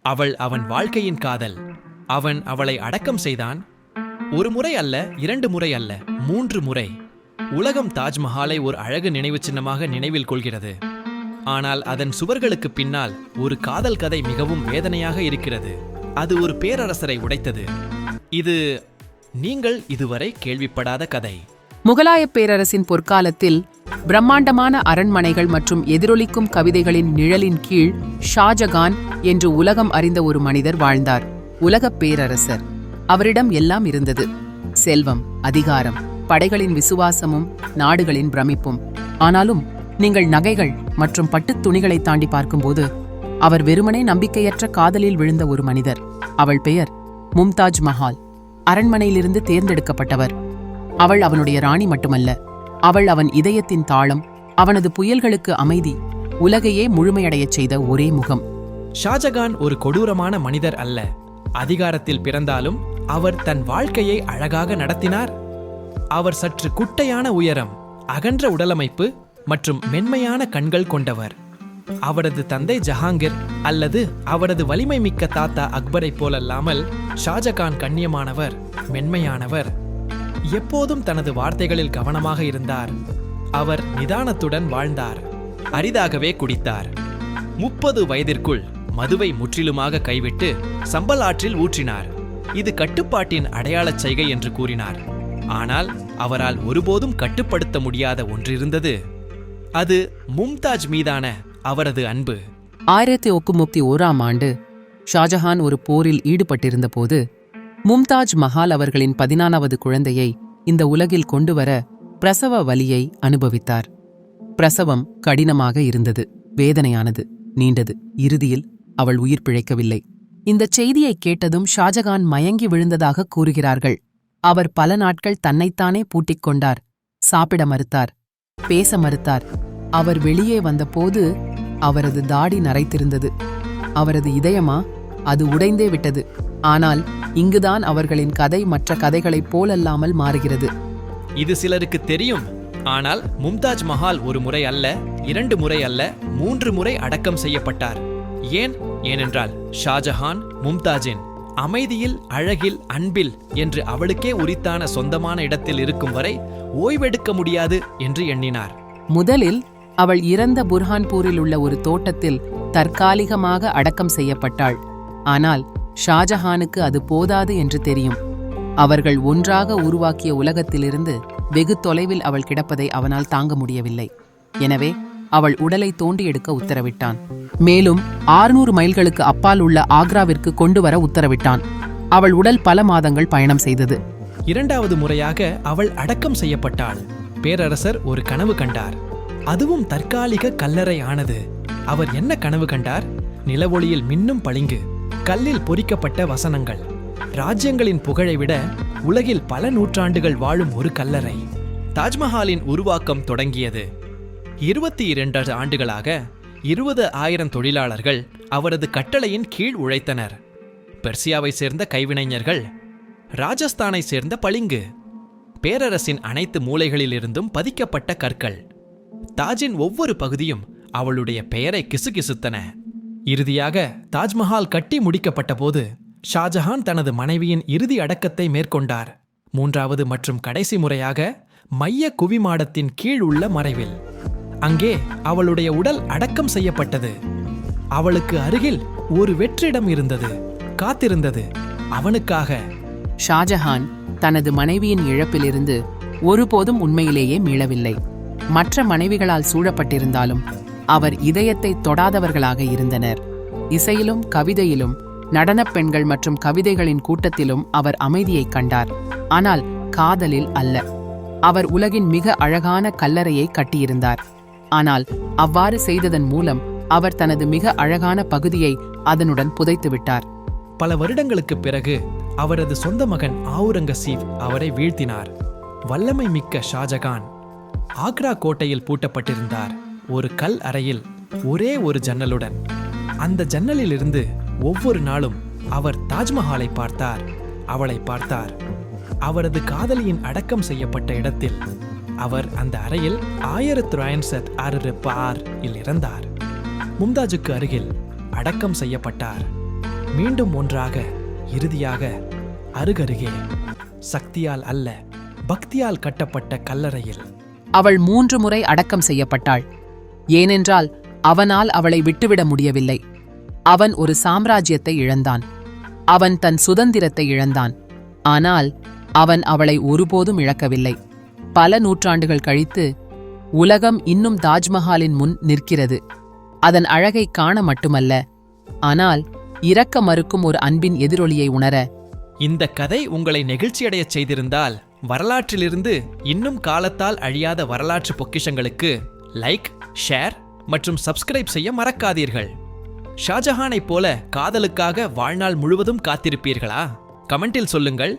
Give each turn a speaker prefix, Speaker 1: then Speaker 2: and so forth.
Speaker 1: அவள் அவன் வாழ்க்கையின் காதல். அவன் அவளை அடக்கம் செய்தான். ஒரு முறை அல்ல, 2 முறை அல்ல, 3 முறை. உலகம் தாஜ்மஹாலை ஒரு அழகு நினைவு சின்னமாக நினைவில் கொள்கிறது. ஆனால் அதன் சுவர்களுக்கு பின்னால் ஒரு காதல் கதை மிகவும் வேதனையாக இருக்கிறது. அது ஒரு பேரரசரை உடைத்தது. இது நீங்கள் இதுவரை கேள்விப்படாத கதை.
Speaker 2: முகலாயப் பேரரசின் பொற்காலத்தில் பிரம்மாண்டமான அரண்மனைகள் மற்றும் எதிரொலிக்கும் கவிதைகளின் நிழலின் கீழ் ஷாஜகான் என்று உலகம் அறிந்த ஒரு மனிதர் வாழ்ந்தார். உலகப் பேரரசர். அவரிடம் எல்லாம் இருந்தது: செல்வம், அதிகாரம், படைகளின் விசுவாசமும் நாடுகளின் பிரமிப்பும். ஆனாலும் நீங்கள் நகைகள் மற்றும் பட்டுத் துணிகளை தாண்டி பார்க்கும்போது அவர் வெறுமனே நம்பிக்கையற்ற காதலில் விழுந்த ஒரு மனிதர். அவள் பெயர் மும்தாஜ் மஹால். அரண்மனையிலிருந்து தேர்ந்தெடுக்கப்பட்டவர். அவள் அவனுடைய ராணி மட்டுமல்ல, அவள் அவன் இதயத்தின் தாளம், அவனது புயல்களுக்கு அமைதி, உலகையே முழுமையடையச் செய்த ஒரே முகம்.
Speaker 1: ஷாஜகான் ஒரு கொடூரமான மனிதர் அல்ல. அதிகாரத்தில் பிறந்தாலும் அவர் தன் வாழ்க்கையை அழகாக நடத்தினார். அவர் சற்று குட்டையான உயரம், அகன்ற உடலமைப்பு மற்றும் மென்மையான கண்கள் கொண்டவர். அவரது தந்தை ஜஹாங்கீர் அல்லது அவரது வலிமை மிக்க தாத்தா அக்பரை போலல்லாமல் ஷாஜகான் கண்ணியமானவர், மென்மையானவர். எப்போதும் தனது வார்த்தைகளில் கவனமாக இருந்தார். அவர் நிதானத்துடன் வாழ்ந்தார். அரிதாகவே குடித்தார். 30 வயதிற்குள் மதுவை முற்றிலுமாக கைவிட்டு சம்பல் ஆற்றில் ஊற்றினார். இது கட்டுப்பாட்டின் அடையாளச் செய்கை என்று கூறினார். ஆனால் அவரால் ஒருபோதும் கட்டுப்படுத்த முடியாத ஒன்றிருந்தது. அது மும்தாஜ் மீதான அவரது அன்பு.
Speaker 2: 1901ஆம் ஆண்டு ஷாஜஹான் ஒரு போரில் ஈடுபட்டிருந்த போது மும்தாஜ் மஹால் அவர்களின் 14வது குழந்தையை இந்த உலகில் கொண்டுவர பிரசவ வலியை அனுபவித்தார். பிரசவம் கடினமாக இருந்தது, வேதனையானது, நீண்டது. இறுதியில் அவள் உயிர் பிழைக்கவில்லை. இந்த செய்தியை கேட்டதும் ஷாஜகான் மயங்கி விழுந்ததாக கூறுகிறார்கள். அவர் பல நாட்கள் தன்னைத்தானே பூட்டிக் கொண்டார். சாப்பிட மறுத்தார், பேச மறுத்தார். அவர் வெளியே வந்தபோது அவரது தாடி நரைத்திருந்தது. அவரது இதயமா? அது உடைந்தே விட்டது. ஆனால் இங்குதான் அவர்களின் கதை மற்ற கதைகளைப் போலல்லாமல் மாறுகிறது.
Speaker 1: இது சிலருக்கு தெரியும். ஆனால் மும்தாஜ் மஹால் ஒரு முறை அல்ல, 2 முறை அல்ல, 3 முறை அடக்கம் செய்யப்பட்டார். ஏனென்றால் ஷாஜஹான் மும்தாஜின் அமைதியில், அழகில், அன்பில் என்று அவளுக்கே உரித்தான சொந்தமான இடத்தில் இருக்கும் வரை ஓய்வெடுக்க முடியாது என்று எண்ணினார்.
Speaker 2: முதலில் அவள் இறந்த புர்ஹான்பூரில் உள்ள ஒரு தோட்டத்தில் தற்காலிகமாக அடக்கம் செய்யப்பட்டாள். ஆனால் ஷாஜஹானுக்கு அது போதாது என்று தெரியும். அவர்கள் ஒன்றாக உருவாக்கிய உலகத்திலிருந்து வெகு தொலைவில் அவள் கிடப்பதை அவனால் தாங்க முடியவில்லை. எனவே அவள் உடலை தோண்டி எடுக்க உத்தரவிட்டான். மேலும் 600 மைல்களுக்கு அப்பால் உள்ள ஆக்ராவிற்கு கொண்டு வர உத்தரவிட்டான். அவள் உடல் பல மாதங்கள் பயணம் செய்தது.
Speaker 1: 2வது முறையாக அவள் அடக்கம் செய்யப்பட்டாள். பேரரசர் ஒரு கனவு கண்டார். அதுவும் தற்காலிக கல்லறை ஆனது. அவர் என்ன கனவு கண்டார்? நிலவொளியில் மின்னும் பளிங்கு, கல்லில் பொறிக்கப்பட்ட வசனங்கள், ராஜ்யங்களின் புகழை விட உலகில் பல நூற்றாண்டுகள் வாழும் ஒரு கல்லறை. தாஜ்மஹாலின் உருவாக்கம் தொடங்கியது. 22 ஆண்டுகளாக 20,000 தொழிலாளர்கள் அவரது கட்டளையின் கீழ் உழைத்தனர். பெர்சியாவை சேர்ந்த கைவினைஞர்கள், ராஜஸ்தானை சேர்ந்த பளிங்கு, பேரரசின் அனைத்து மூலைகளிலிருந்தும் பதிக்கப்பட்ட கற்கள். தாஜின் ஒவ்வொரு பகுதியும் அவளுடைய பெயரை கிசுகிசுத்தன. இறுதியாக தாஜ்மஹால் கட்டி முடிக்கப்பட்ட போது ஷாஜஹான் தனது மனைவியின் இறுதி அடக்கத்தை மேற்கொண்டார். 3வது மற்றும் கடைசி முறையாக மைய குவிமாடத்தின் கீழ் உள்ள மறைவில். அங்கே அவளுடைய உடல் அடக்கம் செய்யப்பட்டது. அவளுக்கு அருகில் ஒரு வெற்றிடம் இருந்தது, காத்திருந்தது அவனுக்காக.
Speaker 2: ஷாஜஹான் தனது மனைவியின் இழப்பிலிருந்து ஒருபோதும் உண்மையிலேயே மீளவில்லை. மற்ற மனைவிகளால் சூழப்பட்டிருந்தாலும் அவர் இதயத்தை தொடாதவர்களாக இருந்தனர். இசையிலும் கவிதையிலும், நடனப் பெண்கள் மற்றும் கவிதைகளின் கூட்டத்திலும் அவர் அமைதியைக் கண்டார். ஆனால் காதலில் அல்ல. அவர் உலகின் மிக அழகான கல்லறையை கட்டியிருந்தார். ஆனால் அவ்வாறு செய்ததன் மூலம் அவர் தனது மிக அழகான பகுதியை அதனுடன் புதைத்துவிட்டார்.
Speaker 1: பல வருடங்களுக்குப் பிறகு அவரது சொந்த மகன் அவுரங்கசீப் அவரை வீழ்த்தினார். வல்லமை மிக்க ஷாஜகான் ஆக்ரா கோட்டையில் பூட்டப்பட்டிருந்தார். ஒரு கல் அறையில், ஒரே ஒரு ஜன்னலுடன். அந்த ஜன்னலிலிருந்து ஒவ்வொரு நாளும் அவர் தாஜ்மஹாலை பார்த்தார், அவளை பார்த்தார். அவரது காதலியின் அடக்கம் செய்யப்பட்ட இடத்தில். அவர் அந்த அறையில் 1906 இல் இறந்தார். மும்தாஜுக்கு அருகில் அடக்கம் செய்யப்பட்டார். மீண்டும் ஒன்றாக, இறுதியாக அருகருகே, சக்தியால் அல்ல பக்தியால் கட்டப்பட்ட கல்லறையில்.
Speaker 2: அவள் 3 முறை அடக்கம் செய்யப்பட்டாள். ஏனென்றால் அவனால் அவளை விட்டுவிட முடியவில்லை. அவன் ஒரு சாம்ராஜ்யத்தை இழந்தான். அவன் தன் சுதந்திரத்தை இழந்தான். ஆனால் அவன் அவளை ஒருபோதும் இழக்கவில்லை. பல நூற்றாண்டுகள் கழித்து உலகம் இன்னும் தாஜ்மஹாலின் முன் நிற்கிறது. அதன் அழகை காண மட்டுமல்ல, ஆனால் இறக்க மறுக்கும் ஒரு அன்பின் எதிரொலியை உணர.
Speaker 1: இந்த கதை உங்களை நெகிழ்ச்சியடையச் செய்திருந்தால், வரலாற்றிலிருந்து இன்னும் காலத்தால் அழியாத வரலாற்று பொக்கிஷங்களுக்கு லைக், ஷேர் மற்றும் சப்ஸ்கிரைப் செய்ய மறக்காதீர்கள். ஷாஜஹானைப் போல காதலுக்காக வாழ்நாள் முழுவதும் காத்திருப்பீர்களா? கமெண்டில் சொல்லுங்கள்.